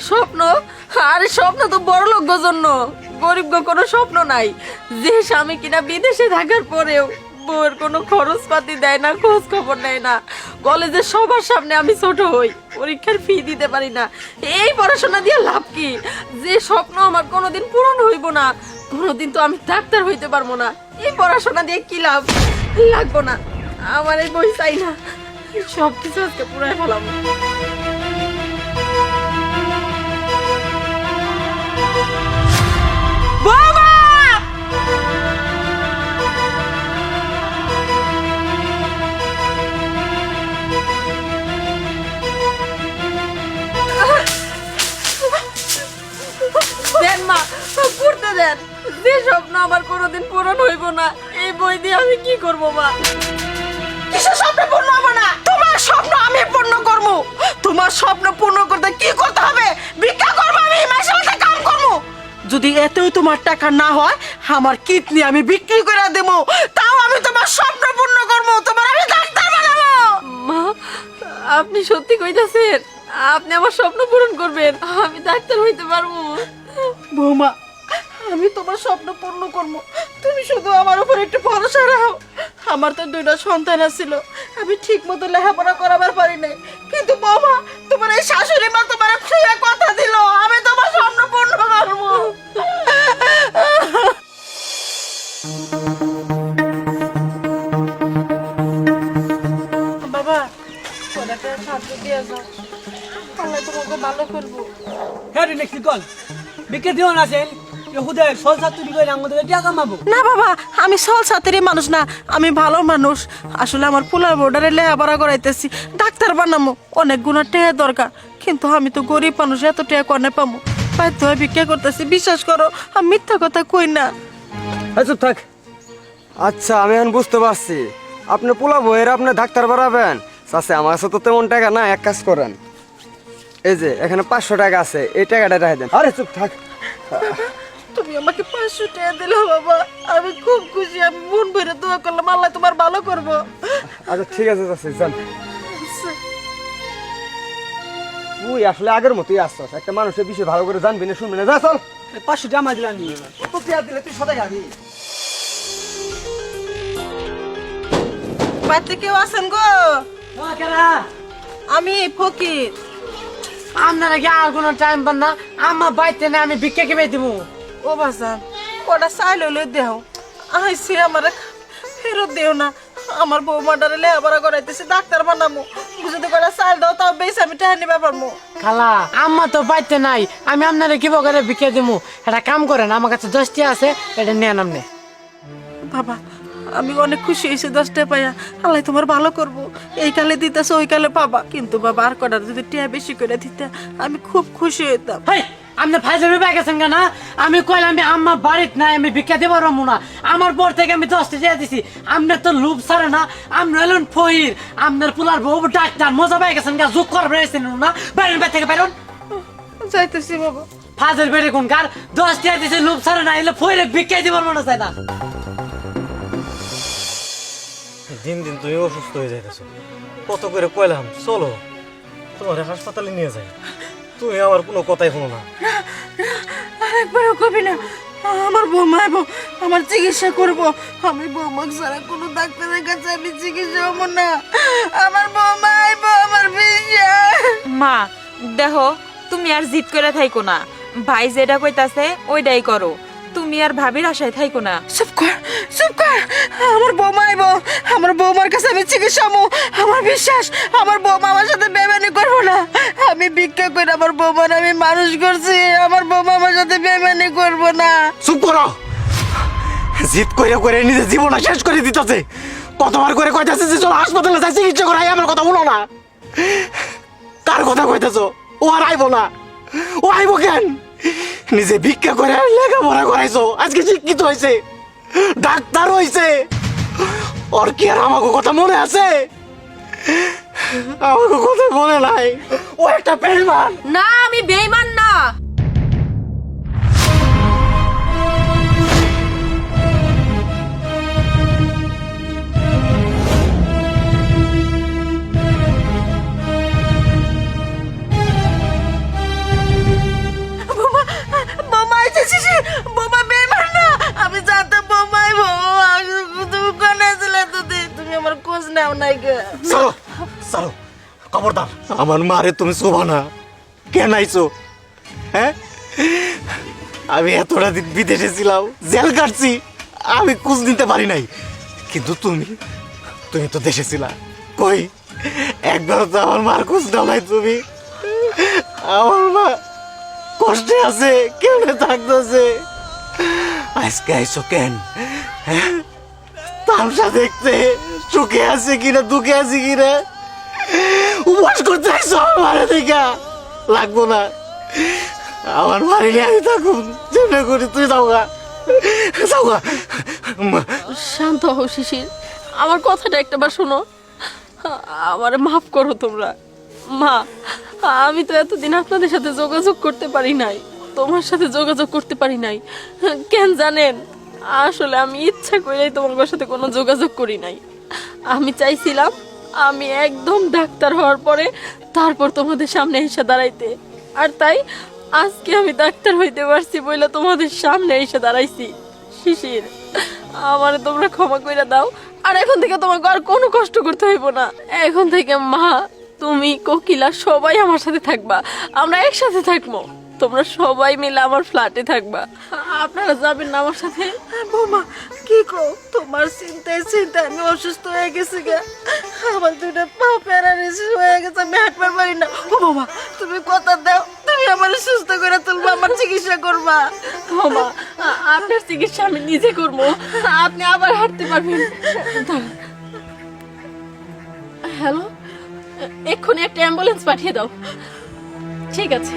স্বপ্ন? আরে স্বপ্ন তো বড় লোকদের জন্য, গরিব কোনো স্বপ্ন নাই। যে স্বামী কিনা বিদেশে থাকার পরেও বউয়ের কোনো খরচ পাতি দেয় না, খোঁজ খবর নেয় না, কলেজে সবার সামনে আমি ছোট হই, পরীক্ষার ফি দিতে পারি না, এই পড়াশোনা দিয়ে লাভ কি? যে স্বপ্ন আমার কোনোদিন পূরণ হইব না, কোনোদিন তো আমি ডাক্তার হইতে পারবো না, এই পড়াশোনা দিয়ে কি লাভ? লাগবো না, আমার এই বই চাই না, সব কিছু আজকে পুরাই ফেলাম। দেন মা, পড়তে দেন। যে স্বপ্ন আমার কোনোদিন পূরণ হইব না, এই বই দিয়ে আমি কি করব মা? কিসের স্বপ্ন পূর্ণ হবে না? তোমার স্বপ্ন আমি পূর্ণ করব। তোমার স্বপ্ন পূর্ণ করতে কি করতে হবে? ভিক্ষা করব, আমি মাসে মাসে কাম করব। যদি এতই তোমার টাকা না হয়, আমার কিডনি আমি বিক্রি করে দেব, তাও আমি তোমার স্বপ্ন পূর্ণ করব, তোমার আমি ডাক্তার বানাবো। মা, আপনি সত্যি কইতাছেন? আপনি আমার স্বপ্ন পূরণ করবেন? আমি ডাক্তার হইতে পারবো? বৌমা, আমি তোমার স্বপ্ন পূর্ণ করব, তুমি শুধু আমার উপর একটু ভরসা রাখো। আমার তো দুইটা সন্তান ছিল, আমি ঠিক মতো লেখাপড়া করাবার পারি নাই, কিন্তু বৌমা তোমার এই শাশুড়ি মা তোমার ফ্রিয়ে কথা দিল, আমি তোমার স্বপ্ন পূর্ণ করব। বাবা, ওটাকে সাহায্য দিয়ে যাও, আল্লাহ তোমাকে ভালো করবো। হ্যাঁ রে নেক্সট কল বিকে দিও না সেন হুদে সল ছাত্রী কই আমাদের টাকা কামাবো না বাবা, আমি সল সাথেরই মানুষ না, আমি ভালো মানুষ। আসলে আমার পোলার বোর্ডারে লেখাপড়া করাইতেছি, ডাক্তার বানামো, অনেক গুণা টেয়া দরকার, কিন্তু আমি তো গরিব মানুষ, এত টেয়া কনে পামো, বাধ্য হয়ে ভিক্ষা করতেছি। বিশ্বাস করো, আমি মিথ্যা কথা কই না। চুপ থাক। আচ্ছা, আমি এখন বুঝতে পারছি আপনি পোলা বইয়ের আপনি ডাক্তার বাড়াবেন। চাষে আমার কাছে তো তেমন টাকা না, এক কাজ করেন, এই যে এখানে 500 টাকা আছে, এই টাকাটা রেখে দেন। আরে চুপ থাক। তুমি আমাকে 500 টাকা দিলে বাবা, আমি খুব খুশি, আমি মন ভরে দোয়া করলাম, আল্লাহ তোমার ভালো করবো। আচ্ছা ঠিক আছে চাষি, যান। তুই আসলে আগের মতোই আসছস, একটা মানুষের বিষয় ভালো করে জানবি না, শুনবি না, যা চল। 500 টাকা দিলাম নি তো টাকা দিলে তুই সদাই খাবি। বাড়িতে কেউ আছেন গো? কেরা আমি ফকির। আপনারা কি আর কোনো টাইম পান না? আমার বাইতে না, আমি ভিক্ষা কেমে দিব। ও বাজান, কটা চাইল লই দেও, আইসি আমার ফেরত দেও না, আমার বৌমাটারে লেখাপড়া করাইতেছি, ডাক্তার বানামো, যদি কটা চাইল দাও তাও বেশ আমি টাকা নিবা পারবো। খালা আম্মা তো বাইতে নাই, আমি আপনারা কি বকারে ভিক্ষা দিব? এটা কাম করেন, আমার কাছে 10 টাকা আছে, এটা নেন আপনি। বাবা, আমি অনেক খুশি হয়েছি 10 টাকা পাইয়া, আল্লাহ তোমার ভালো করবো, এই কালে দিতেছে ওই কালে পাবা, কিন্তু বাবা আর কটা যদি টাকা বেশি করে দিতে আমি খুব খুশি হইতাম। হাই আপনি ফাইজলামি পাই গেছেন কেন? আমি কইলাম আমি আম্মা বাড়িতে নাই, আমি ভিক্ষা দিব পারবো না, আমার পর থেকে আমি 10 টাকা দিছি। আপনার তো লুপ ছাড়ে না, আপনি হলেন ফহির, আপনার পোলার বউ ডাক্তার, মজা পাই গেছেন গা, যোগ করবেন না, বাইরেন বাই থেকে বাইরন। যাইতেছি বাবা। ফাজল বেড়ে কোন কার 10 টাকা দিছে, লুপ ছাড়ে না, এলে ফহিরে ভিক্ষা দিব পারবো না, চাই না। দিন দিন তুমি অসুস্থ হয়ে যাইতেছো, কত করে কইলাম চলো তোমার হাসপাতালে নিয়ে যাই, তুমি আমার কোনো কথাই শোনো না। আরেকবারও কবি না, আমার বৌমা আইব, আমার চিকিৎসা করব, আমি বৌমাকে ছাড়া কোনো ডাক্তারের কাছে আমি চিকিৎসা হবো না, আমার বৌমা আইব, আমার বিশ্বাস। মা দেখো, তুমি আর জিদ করে থাইকো না, ভাই যেটা কইতাছে ওইটাই করো, তুমি আর ভাবির আশায় থাইকো না। চুপ কর, চুপ কর, আমার বৌমা আইব, আমার বৌমার কাছে আমি চিকিৎসা হবো, আমার বিশ্বাস, আমার বৌমা আমার সাথে বেমানি করবো না, আমি ভিক্ষা করে আমার বৌমার আমি মানুষ করছি, আমার বৌমা আমার সাথে বেমানি করবো না। চুপ করো, জিদ করে করে নিজের জীবন শেষ করে দিতেছে, কতবার করে কইতাছে যে চলো হাসপাতালে যাই চিকিৎসা করাই, আমার কথা শুনো না। কার কথা কইতাছো? ও আর আইবো না, ও আইবো কেন? নিজে ভিক্ষা করে লেখাপড়া করাইছো, আজকে শিক্ষিত হয়েছে, ডাক্তার হয়েছে, ওর কি আর আমাকে কথা মনে আছে? আমাকে কথা মনে নাই, ও একটা বেঈমান। না, আমি বেঈমান না। দাও নাই গে চলো চলো, খবরদার আমার মারে তুমি শোভা না। কেন আইছো? হ্যাঁ, আমি এতটা দিন বিদেশে ছিলাম, জেল কাটছি, আমি খোঁজ নিতে পারি নাই। কিন্তু তুমি তুমি তো দেশে ছিলা, কই একবার তো আমার মার খোঁজ নাও নাই তুমি। আমার মা কষ্টে আছে, কেমনে থাকতেছে। আজকে আইসো কেন? হ্যাঁ, তামসা দেখতে সুখে আছে কিনা দুঃখে আছে কিনা উপবাস করতে আইসো আমার দেখা। লাগবো না, আমার বাড়ি নিয়ে আমি থাকুন, যেমন করি তুই যাওগা যাওগা। শান্ত হও শিশির, আমার কথাটা একটাবার শোনো। আমারে মাফ করো তোমরা। মা, আমি তো এতদিন আপনাদের সাথে যোগাযোগ করতে পারি নাই, তোমার সাথে যোগাযোগ করতে পারি নাই। কেন জানেন, আসলে আমি ইচ্ছা করেই তোমার সাথে কোনো যোগাযোগ করি নাই। আমি চাইছিলাম আমি একদম ডাক্তার হওয়ার পরে তারপর তোমাদের সামনে এসে দাঁড়াইতে, আর তাই আজকে আমি ডাক্তার হইতে পারছি বলে তোমাদের সামনে এসে দাঁড়াইছি। শিশির, আমারে তোমরা ক্ষমা করে দাও, আর এখন থেকে তোমাকে আর কোনো কষ্ট করতে হইব না। এখন থেকে মা, তুমি, কোকিলা সবাই আমার সাথে থাকবা, আমরা একসাথে থাকবো। তোমরা সবাই মিলে আমার ফ্ল্যাটে থাকবা। আপনারা যাবেন না আমার সাথে? বৌমা কি কো, তোমার চিন্তায় চিন্তায় আমি অসুস্থ হয়ে গেছি গে। আমার দুটো পা প্যারালাইসিস হয়ে গেছে, আমি হাঁটতে পারি না। ও বৌমা, তুমি কথা দাও, তুমি আমার সুস্থ করে তুলবা, আমার চিকিৎসা করবা। মামা, আপনার চিকিৎসা আমি নিজে করবো, আপনি আবার হাঁটতে পারবেন। হ্যালো, এক্ষুনি একটা অ্যাম্বুলেন্স পাঠিয়ে দাও। ঠিক আছে।